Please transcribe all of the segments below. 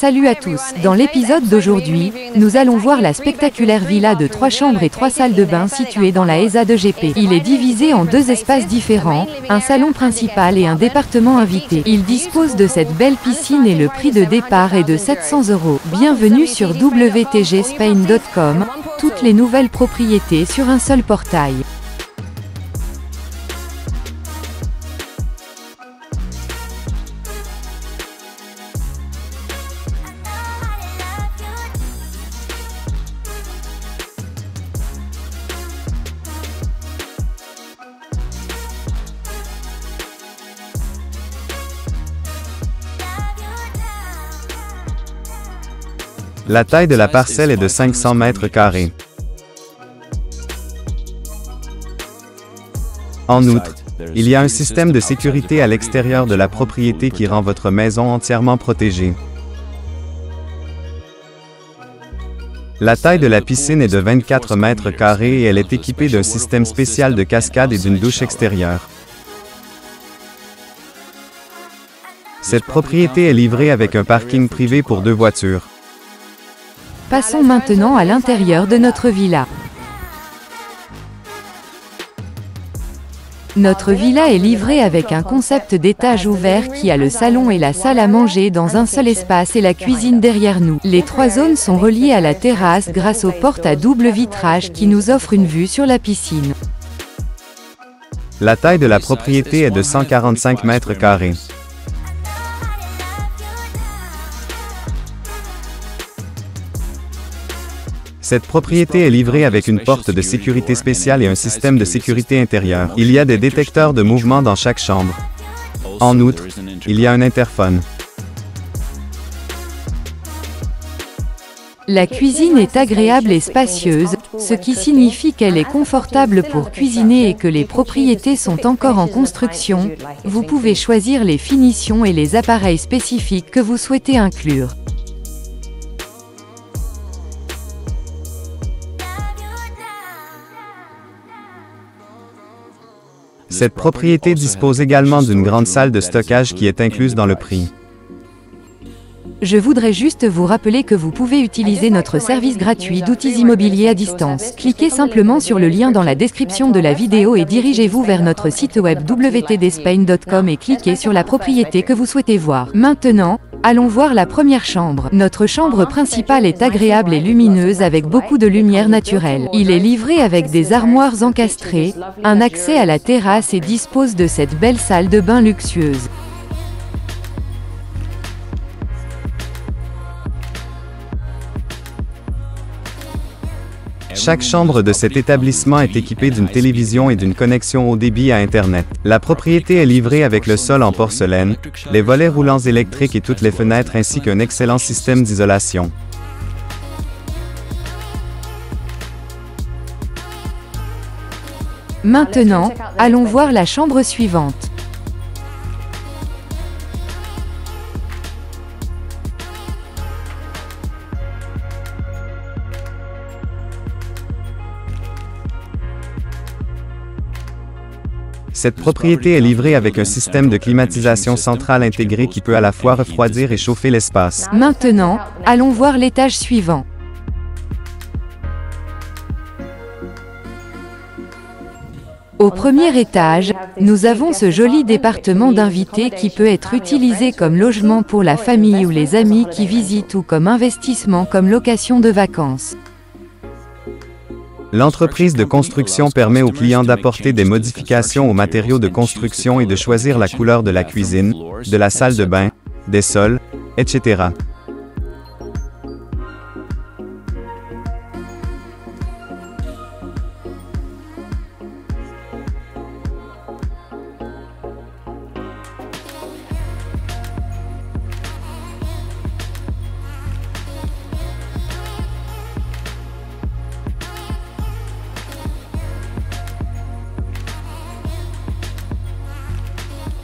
Salut à tous, dans l'épisode d'aujourd'hui, nous allons voir la spectaculaire villa de 3 chambres et 3 salles de bain située dans la ESA de GP. Il est divisé en 2 espaces différents, un salon principal et un département invité. Il dispose de cette belle piscine et le prix de départ est de 700 €. Bienvenue sur wtgspain.com, toutes les nouvelles propriétés sur un seul portail. La taille de la parcelle est de 500 mètres carrés. En outre, il y a un système de sécurité à l'extérieur de la propriété qui rend votre maison entièrement protégée. La taille de la piscine est de 24 mètres carrés et elle est équipée d'un système spécial de cascade et d'une douche extérieure. Cette propriété est livrée avec un parking privé pour 2 voitures. Passons maintenant à l'intérieur de notre villa. Notre villa est livrée avec un concept d'étage ouvert qui a le salon et la salle à manger dans un seul espace et la cuisine derrière nous. Les 3 zones sont reliées à la terrasse grâce aux portes à double vitrage qui nous offrent une vue sur la piscine. La taille de la propriété est de 145 mètres carrés. Cette propriété est livrée avec une porte de sécurité spéciale et un système de sécurité intérieur. Il y a des détecteurs de mouvement dans chaque chambre. En outre, il y a un interphone. La cuisine est agréable et spacieuse, ce qui signifie qu'elle est confortable pour cuisiner et que les propriétés sont encore en construction. Vous pouvez choisir les finitions et les appareils spécifiques que vous souhaitez inclure. Cette propriété dispose également d'une grande salle de stockage qui est incluse dans le prix. Je voudrais juste vous rappeler que vous pouvez utiliser notre service gratuit d'outils immobiliers à distance. Cliquez simplement sur le lien dans la description de la vidéo et dirigez-vous vers notre site web wtgspain.com et cliquez sur la propriété que vous souhaitez voir. Maintenant, allons voir la première chambre. Notre chambre principale est agréable et lumineuse avec beaucoup de lumière naturelle. Il est livré avec des armoires encastrées, un accès à la terrasse et dispose de cette belle salle de bain luxueuse. Chaque chambre de cet établissement est équipée d'une télévision et d'une connexion haut débit à Internet. La propriété est livrée avec le sol en porcelaine, les volets roulants électriques et toutes les fenêtres ainsi qu'un excellent système d'isolation. Maintenant, allons voir la chambre suivante. Cette propriété est livrée avec un système de climatisation centrale intégré qui peut à la fois refroidir et chauffer l'espace. Maintenant, allons voir l'étage suivant. Au premier étage, nous avons ce joli département d'invités qui peut être utilisé comme logement pour la famille ou les amis qui visitent ou comme investissement comme location de vacances. L'entreprise de construction permet aux clients d'apporter des modifications aux matériaux de construction et de choisir la couleur de la cuisine, de la salle de bain, des sols, etc.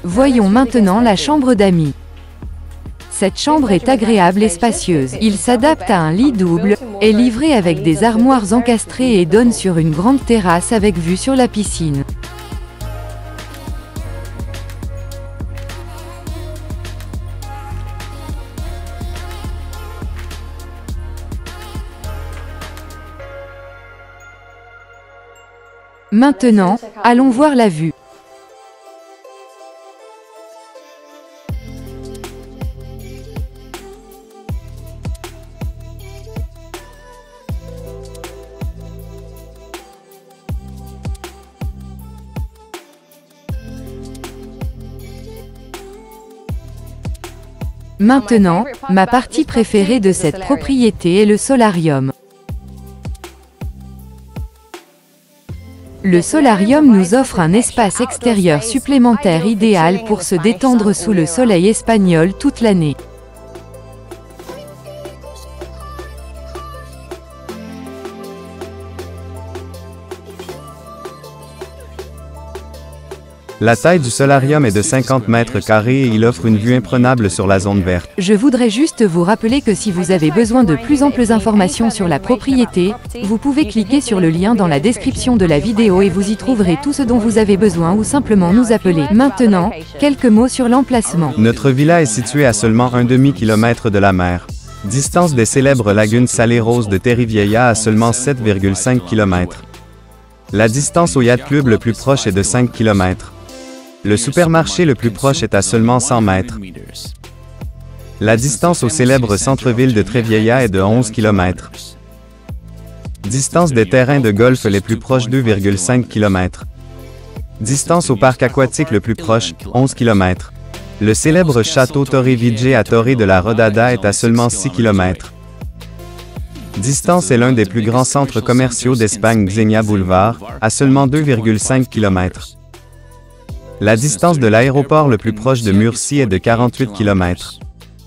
Voyons maintenant la chambre d'amis. Cette chambre est agréable et spacieuse. Il s'adapte à un lit double, est livré avec des armoires encastrées et donne sur une grande terrasse avec vue sur la piscine. Maintenant, allons voir la vue. Maintenant, ma partie préférée de cette propriété est le solarium. Le solarium nous offre un espace extérieur supplémentaire idéal pour se détendre sous le soleil espagnol toute l'année. La taille du solarium est de 50 mètres carrés et il offre une vue imprenable sur la zone verte. Je voudrais juste vous rappeler que si vous avez besoin de plus amples informations sur la propriété, vous pouvez cliquer sur le lien dans la description de la vidéo et vous y trouverez tout ce dont vous avez besoin ou simplement nous appeler. Maintenant, quelques mots sur l'emplacement. Notre villa est située à seulement un demi-kilomètre de la mer. Distance des célèbres lagunes salées roses de Terrivieja à seulement 7,5 km. La distance au yacht club le plus proche est de 5 km. Le supermarché le plus proche est à seulement 100 mètres. La distance au célèbre centre-ville de Terrivieja est de 11 km. Distance des terrains de golf les plus proches 2,5 km. Distance au parc aquatique le plus proche, 11 km. Le célèbre château Torrevieja à Torre de la Rodada est à seulement 6 km. Distance est l'un des plus grands centres commerciaux d'Espagne, Xenia Boulevard, à seulement 2,5 km. La distance de l'aéroport le plus proche de Murcie est de 48 km.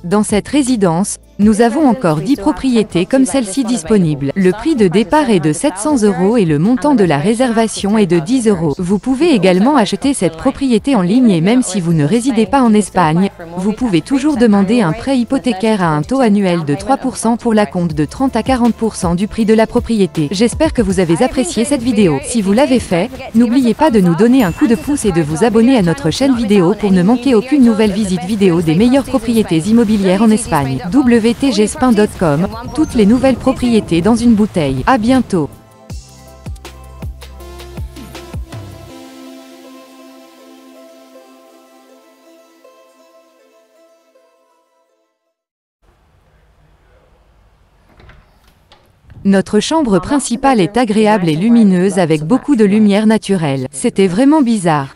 Dans cette résidence, nous avons encore 10 propriétés comme celle-ci disponibles. Le prix de départ est de 700 € et le montant de la réservation est de 10 €. Vous pouvez également acheter cette propriété en ligne et même si vous ne résidez pas en Espagne, vous pouvez toujours demander un prêt hypothécaire à un taux annuel de 3% pour l'acompte de 30 à 40% du prix de la propriété. J'espère que vous avez apprécié cette vidéo. Si vous l'avez fait, n'oubliez pas de nous donner un coup de pouce et de vous abonner à notre chaîne vidéo pour ne manquer aucune nouvelle visite vidéo des meilleures propriétés immobilières en Espagne. wtgspin.com, toutes les nouvelles propriétés dans une bouteille. À bientôt. Notre chambre principale est agréable et lumineuse avec beaucoup de lumière naturelle. C'était vraiment bizarre.